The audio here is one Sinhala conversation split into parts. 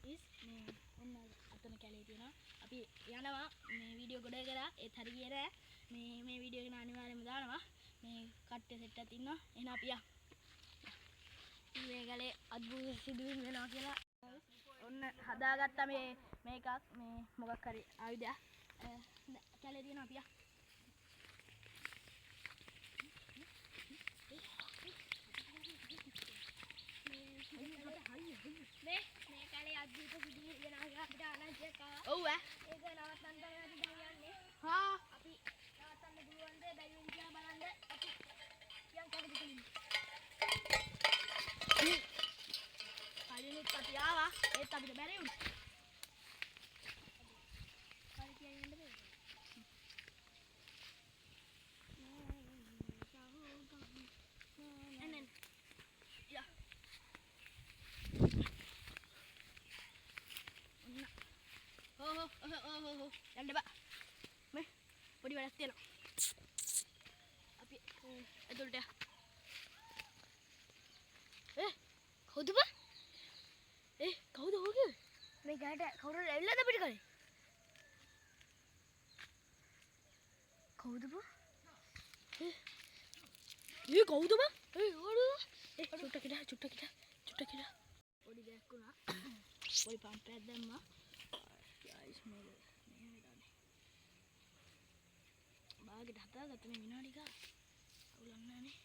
ඉස් මේ ඔන්න අතන කැලේ තියෙනවා. අපි යනවා මේ වීඩියෝ ගොඩ කරලා ඒත් හරි ගියේ නෑ. මේ වීඩියෝ එක අනිවාර්යයෙන්ම දානවා. මේ කට්ටිය සෙට් එකක් ඉන්නවා. එහෙනම් අපි යමු. මේ ගලේ අද්භූත සිදුවීම් වෙනවා කියලා ඔන්න හදාගත්තා මේකක් මේ මොකක් හරි ආයුධයක්. කැලේ තියෙනවා අපි යමු. මේ කැලේ අද්භූත සිදුවීම් වෙනවා කියලා අපිට ආනන්දයක් ආවා. ඔව් ඒක නවත්තන්න තමයි අපි දැන් යන්නේ. හා අපි නවත්තන්න පුළුවන්ද බැරි වෙයි කියලා බලන්න අපි යන් කවුද කියන්නේ. කලිනුත් අපි ආවා ඒත් අපිට බැරි වුණා. කල් කියන්නේ බෑ. එන්න යා ඕ යන්න බා මේ පොඩි වැඩක් තියෙනවා අපි එතකොට කවුද බා කවුද හොගේ මේ ගාට කවුරුද ඇවිල්ලාද අපිට කරේ කවුද බා කවුද බා චුට්ටක් පොඩි දෙයක් වුණා පොඩි පම්පයක් දැම්මා ගයිස් මේ බාගෙට හදාගත්ත මේ විනාඩි ගාන අවුලක් නැනේ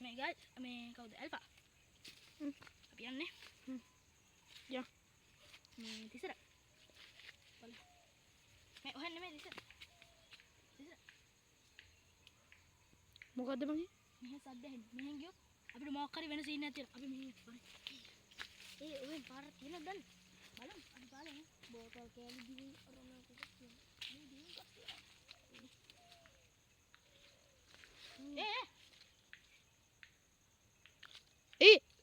මේ ගයිස් මේ කවුද ඇල්ෆා අපි යන්නේ යා මේ තිසර බල මේ ඔහෙන්න මේ තිසර මොකද්ද මගේ මෙහෙ සද්ද ඇහෙන්නේ මෙහෙන් ගියොත් අපිට මොකක් හරි වෙන සීන් එකක් තියෙනවා අපි මෙහෙ ඔහෙන් පාරක් තියෙනවද දන්නේ බලමු අපි බලමු බෝතල් කෑලි දිවි අරන කොටස් තියෙනවා මේ දිවි කොටස් තියෙනවා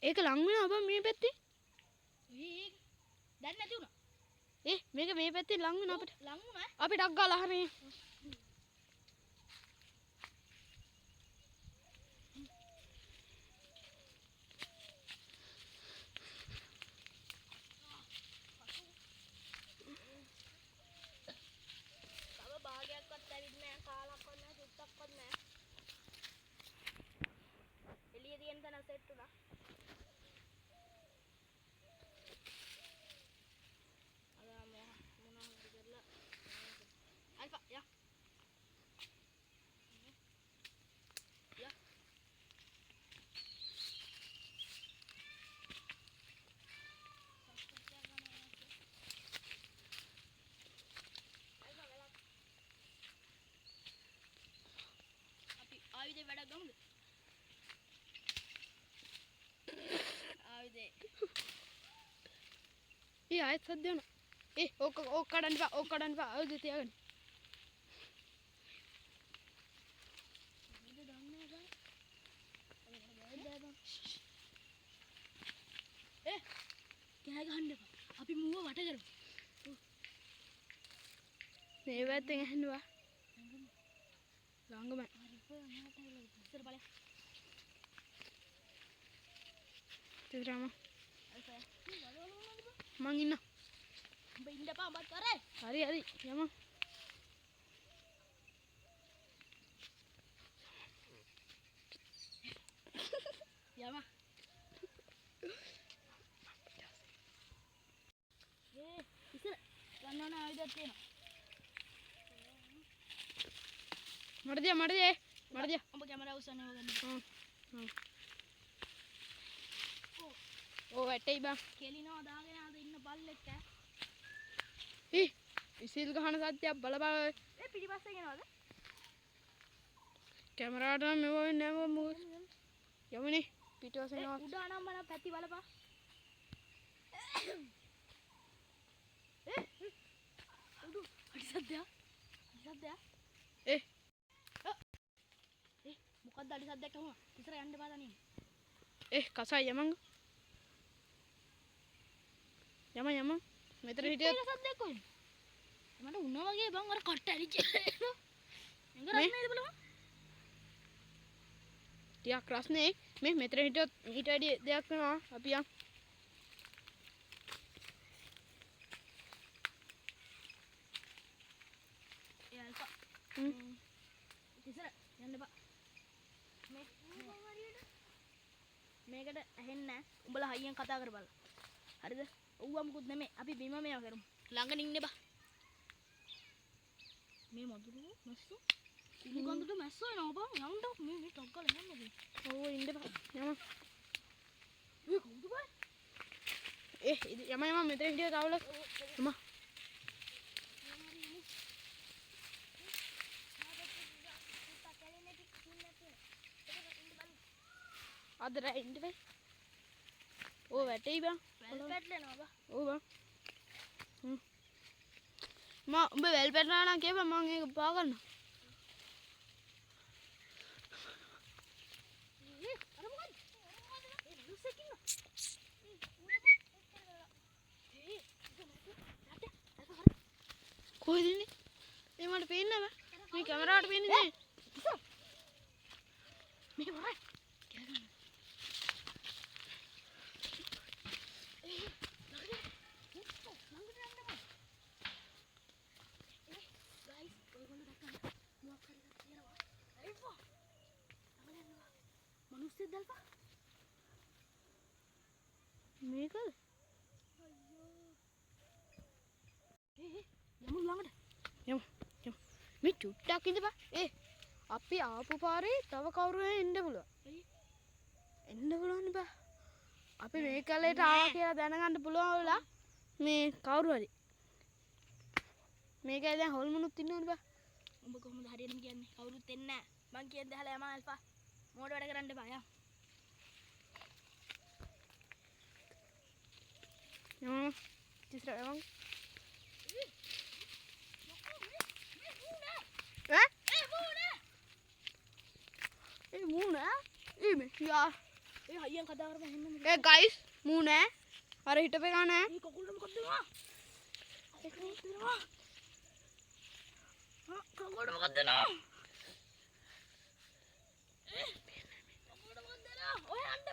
ඒක ලං වෙනවා බං මේ පැත්තේ දැන් නැති වුණා මේක මේ පැත්තේ ලං වෙනවා අපිට ලං වුණා අපි ඩක් ගාලා හරේ එළිය තියෙන තැන සෙට් උනා. අද මොනවා හරි කරලා අල්ෆා යා. යා. අපි ආයුධේ වැඩ ගමුද? ආයෙත් සද්ද වෙනවා ඕක කඩන්න එපා ආයුධය තියාගන්න කෑ ගහන්න එපා අපි මුව වට කරමු මේ පැත්තෙන් ඇහෙනවා ළඟම ඉස්සර බලන්න තිරාම මං ඉන්න උඹ ඉන්න එපා උඹත් කරේ හරි යමු ඉස්සර ගන්නවන ආයුධයක් තියෙනවා මට දිය උඹ කැමරාව උස්සන්නේ වගන්න ඕ වැටෙයි බං කෙලිනවා දාගෙන ආද ඉන්න බල්ලෙක් ඉසිල් ගහන සත්‍යයක් බල පිටිපස්සේ ගෙනවද කැමරාවට නම් මෙව වෙන්නේ නැහැ මොකද යමුනේ පිටිපස්සේ එනවා උඩ අනම්මන පැති බලපන් උඩු හරි සද්දයක් මොකක්ද අලි සද්දයක් අහුණා ඉස්සර යන්න බා තනියම කසයි යමංග යම මෙතන හිටියොත් සද්දයක් කොහෙද මට උනා වගේ බං අර කට්ට ඇරිච්ච එංග රස්නේද බලමු ටිකක් රස්නේ මේ මෙතන හිටියොත් ඊට වැඩි දෙයක් වෙනවා අපි යන් ඉතින් යන්න බා මේකට ඇහෙන්නේ නැහැ උඹලා හයියෙන් කතා කරපල්ලා හරිද ඌවා මුකුත් නෙමෙයි අපි බිම මේව කරමු ළඟට ඉන්න බා මේ මදුරු මැස්සෝ කුණු ගඳට මැස්සෝ එනවා බා යන්න මේ ටොක්කල යන්නේ ඔව් ඉන්න බා යම මේ කවුද බා යම මෙතන හිටිය කවුල යම අදර ඉන්න බෑ ඕ වැටෙයි බා වැල් පැටලෙනවා බා ඕ බා උඹ වැල් පැටලනවා නම් කියපන් මම ඒක පා ගන්නවා අර මොකද ඒ ලුස්සෙක් ඉන්නවා කොහෙද ඉන්නේ ඒ මට පේන්නේ නැහැ බා මේ කැමරාවට පේන්නේ නැහැ මේ වරයි manusia dalpa මේකද යමු ළඟට යමු මේ චුට්ටක් ඉඳපන් අපි ආපු පාරේ තව කවුරු හරි එන්න පුළුවන් බා අපි මේ කලේට ආවා කියලා දැනගන්න පුළුවන් වෙලා මේ කවුරු හරි මේකයි දැන් හොල්මනුත් ඉන්නවනේ බා උඹ කොහොමද හරියටම කියන්නේ කවුරුත් එන්නේ නැහැ මං කියන්නේ දැහලා යම අල්ෆා මෝඩ වැඩ කරන්න එපා යා තිස්රා යමන් මූණ යා හයියෙන් කතා කරපන් හෙන්න ගයිස් මූණ අර හිටපේ ගා නෑ මේ කකුලට මොකද දෙනවා කකුලට මොකද දෙනවා ඔය යන්න